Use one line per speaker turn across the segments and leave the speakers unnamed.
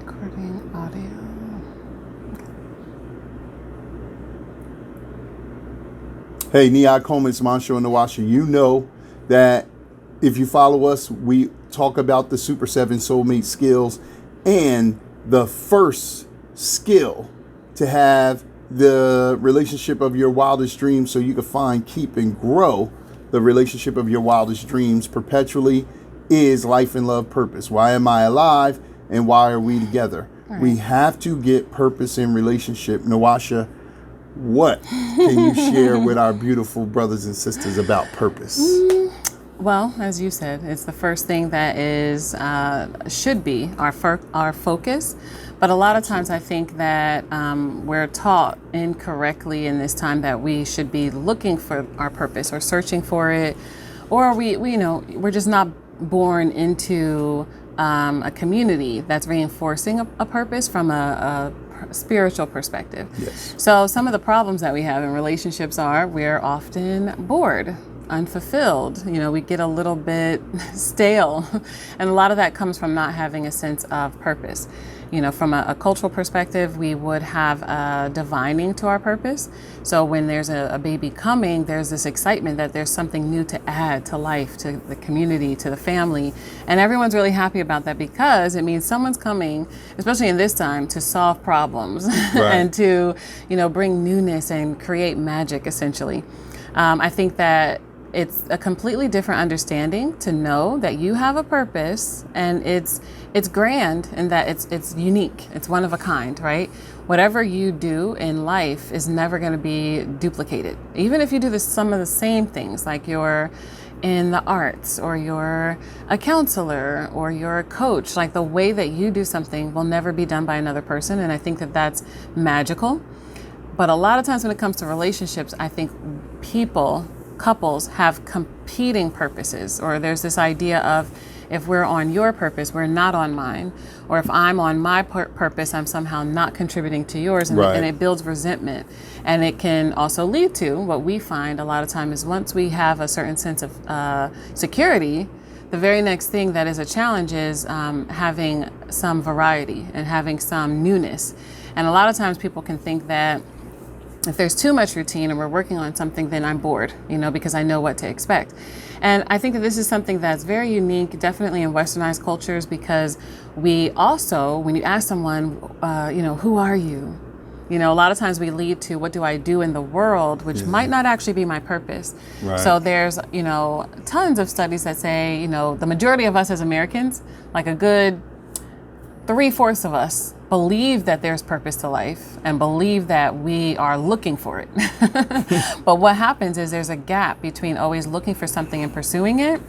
Recording audio.
Hey, Akoma, it's Montsho and Nwasha. You know that if you follow us, we talk about the Super 7 Soulmate skills, and the first skill to have the relationship of your wildest dreams so you can find, keep, and grow the relationship of your wildest dreams perpetually is life and love purpose. Why am I alive and why are we together? Right. We have to get purpose in relationship. Nwasha, what can you share with our beautiful brothers and sisters about purpose?
Well, as you said, it's the first thing that is should be our focus. But a lot of times I think that we're taught incorrectly in this time that we should be looking for our purpose or searching for it, or we're just not born into a community that's reinforcing a purpose from a spiritual perspective.
Yes.
So some of the problems that we have in relationships are we're often bored, unfulfilled. We get a little bit stale. And a lot of that comes from not having a sense of purpose. From a cultural perspective, we would have a divining to our purpose. So when there's a baby coming, there's this excitement that there's something new to add to life, to the community, to the family. And everyone's really happy about that because it means someone's coming, especially in this time, to solve problems and to, bring newness and create magic, essentially. I think that it's a completely different understanding to know that you have a purpose, and it's grand in that it's unique. It's one of a kind, right? Whatever you do in life is never going to be duplicated. Even if you do some of the same things, like you're in the arts or you're a counselor or you're a coach, like the way that you do something will never be done by another person. And I think that that's magical. But a lot of times when it comes to relationships, I think couples have competing purposes, or there's this idea of if we're on your purpose, we're not on mine, or if I'm on my purpose, I'm somehow not contributing to yours, and it builds resentment. And it can also lead to what we find a lot of time is once we have a certain sense of security, the very next thing that is a challenge is having some variety and having some newness. And a lot of times people can think that if there's too much routine and we're working on something, then I'm bored, because I know what to expect. And I think that this is something that's very unique, definitely in westernized cultures, because we also, when you ask someone, who are you? A lot of times we lead to what do I do in the world, which might not actually be my purpose. Right. So there's, tons of studies that say, the majority of us as Americans, like a good 3/4 of us, believe that there's purpose to life and believe that we are looking for it. But what happens is there's a gap between always looking for something and pursuing it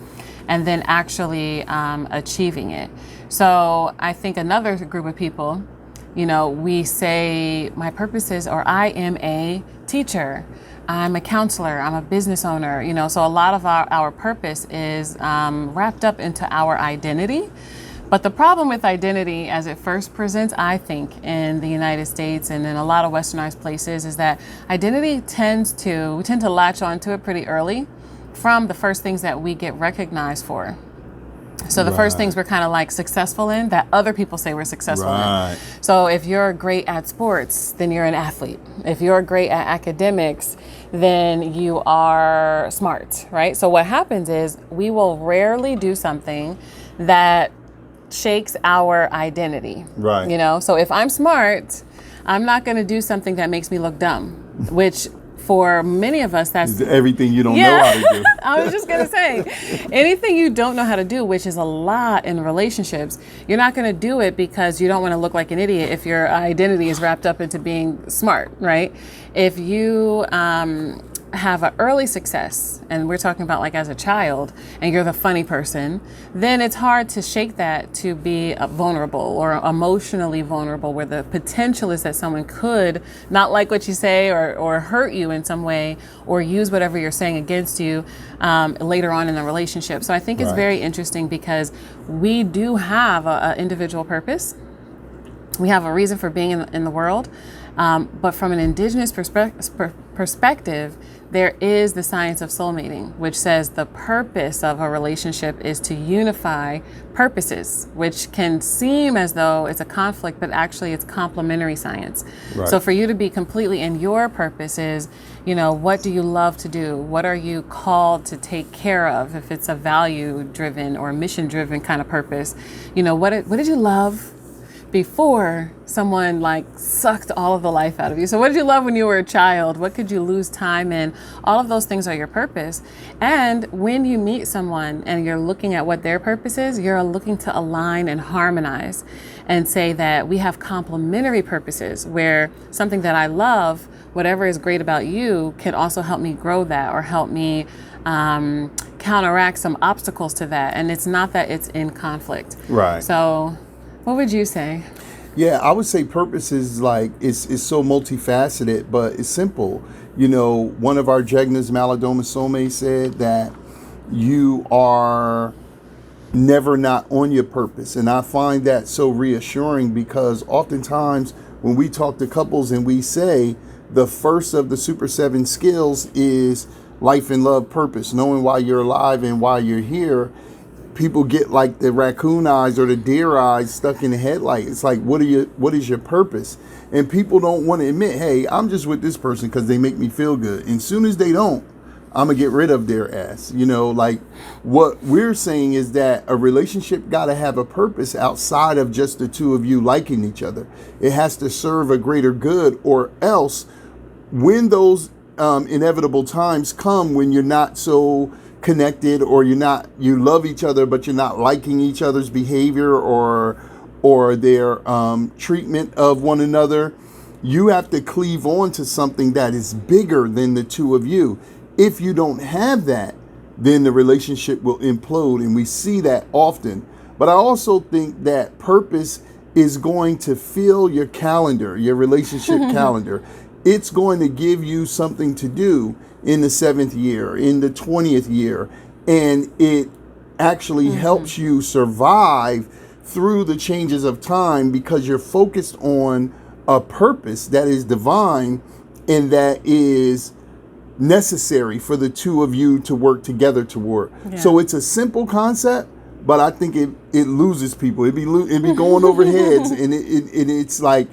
and then actually achieving it. So I think another group of people, we say my purpose is, or I am a teacher, I'm a counselor, I'm a business owner, so a lot of our purpose is wrapped up into our identity. But the problem with identity as it first presents, I think, in the United States and in a lot of westernized places is that identity we tend to latch onto it pretty early from the first things that we get recognized for. So the first things we're kind of like successful in that other people say we're successful in. So if you're great at sports, then you're an athlete. If you're great at academics, then you are smart, right? So what happens is we will rarely do something that shakes our identity. Right. So if I'm smart, I'm not going to do something that makes me look dumb, which for many of us, that's
everything you don't know how to do.
I was just going to say, anything you don't know how to do, which is a lot in relationships, you're not going to do it because you don't want to look like an idiot if your identity is wrapped up into being smart, right? If you have an early success, and we're talking about like as a child, and you're the funny person, then it's hard to shake that to be vulnerable or emotionally vulnerable, where the potential is that someone could not like what you say or hurt you in some way or use whatever you're saying against you later on in the relationship. So I think it's very interesting because we do have an individual purpose. We have a reason for being in the world. But from an indigenous perspective, there is the science of soulmating, which says the purpose of a relationship is to unify purposes, which can seem as though it's a conflict, but actually it's complementary science.
Right.
So for you to be completely in your purpose is, what do you love to do? What are you called to take care of? If it's a value-driven or mission-driven kind of purpose, what did you love before someone sucked all of the life out of you? So what did you love when you were a child? What could you lose time in? All of those things are your purpose. And when you meet someone and you're looking at what their purpose is, you're looking to align and harmonize and say that we have complementary purposes where something that I love, whatever is great about you, can also help me grow that or help me counteract some obstacles to that. And it's not that it's in conflict.
Right.
So what would you say?
Yeah, I would say purpose is it's so multifaceted, but it's simple. One of our Jegnas, Malidoma Soulmate, said that you are never not on your purpose. And I find that so reassuring because oftentimes when we talk to couples and we say the first of the Super 7 skills is life and love purpose, knowing why you're alive and why you're here, people get like the raccoon eyes or the deer eyes stuck in the headlight. It's like, what is your purpose? And people don't want to admit, hey, I'm just with this person because they make me feel good. And soon as they don't, I'm going to get rid of their ass. What we're saying is that a relationship got to have a purpose outside of just the two of you liking each other. It has to serve a greater good, or else when those inevitable times come when you're not so connected, or you love each other but you're not liking each other's behavior or their treatment of one another, you have to cleave on to something that is bigger than the two of you. If you don't have that, then the relationship will implode, and we see that often. But I also think that purpose is going to fill your calendar, your relationship calendar. It's going to give you something to do in the 7th year, in the 20th year, and it actually helps you survive through the changes of time because you're focused on a purpose that is divine and that is necessary for the two of you to work together toward. Yeah. So it's a simple concept, but I think it loses people. It be going over heads, and it's like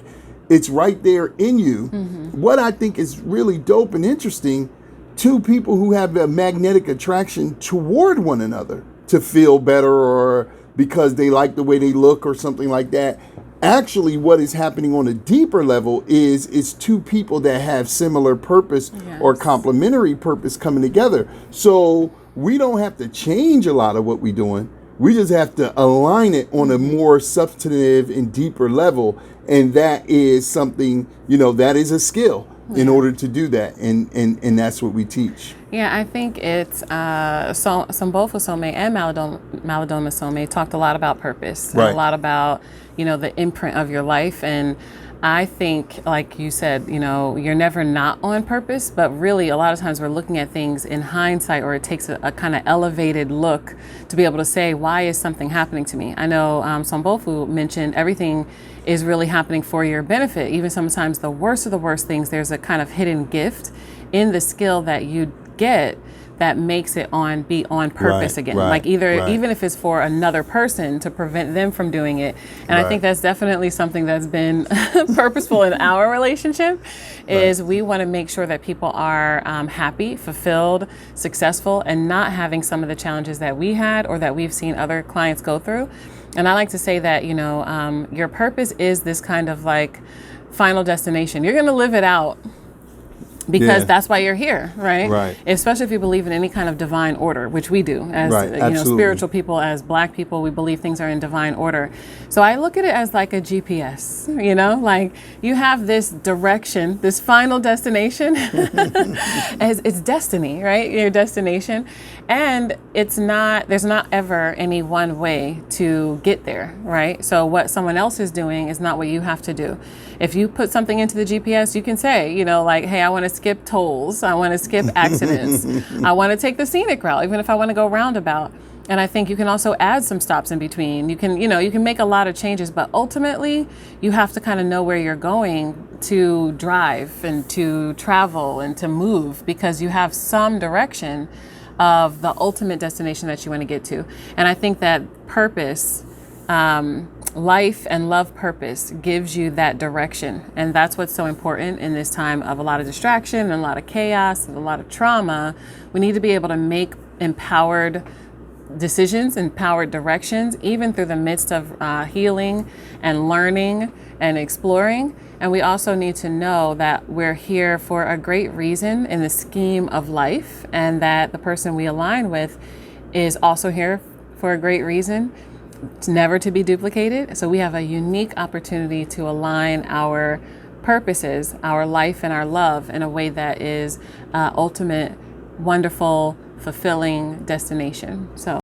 it's right there in you. What I think is really dope and interesting, two people who have a magnetic attraction toward one another to feel better or because they like the way they look or something like that. Actually, what is happening on a deeper level is it's two people that have similar purpose or complementary purpose coming together. So we don't have to change a lot of what we're doing. We just have to align it on a more substantive and deeper level. And that is something, that is a skill in order to do that. And that's what we teach.
Yeah, I think it's Both Soulmate and Malidoma Soulmate talked a lot about purpose, and a lot about, the imprint of your life. And I think, like you said, you're never not on purpose, but really a lot of times we're looking at things in hindsight, or it takes a kind of elevated look to be able to say, why is something happening to me? I know Sombofu mentioned everything is really happening for your benefit. Even sometimes the worst of the worst things, there's a kind of hidden gift in the skill that you get that makes it be on purpose again. Even if it's for another person to prevent them from doing it. And I think that's definitely something that's been purposeful in our relationship, is we want to make sure that people are happy, fulfilled, successful, and not having some of the challenges that we had or that we've seen other clients go through. And I like to say that, your purpose is this kind of final destination. You're going to live it out, because that's why you're here, right?
Right.
Especially if you believe in any kind of divine order, which we do as spiritual people, as Black people, we believe things are in divine order. So I look at it as like a GPS, you have this direction, this final destination, as it's destiny, right? Your destination. And there's not ever any one way to get there, right? So what someone else is doing is not what you have to do. If you put something into the GPS, you can say, hey, I want to skip tolls. I want to skip accidents. I want to take the scenic route, even if I want to go roundabout. And I think you can also add some stops in between. You can make a lot of changes, but ultimately you have to kind of know where you're going to drive and to travel and to move, because you have some direction of the ultimate destination that you want to get to. And I think that purpose, life and love purpose gives you that direction. And that's what's so important in this time of a lot of distraction and a lot of chaos and a lot of trauma. We need to be able to make empowered decisions, empowered directions, even through the midst of healing and learning and exploring. And we also need to know that we're here for a great reason in the scheme of life, and that the person we align with is also here for a great reason. It's never to be duplicated. So we have a unique opportunity to align our purposes, our life and our love in a way that is ultimate, wonderful, fulfilling destination. So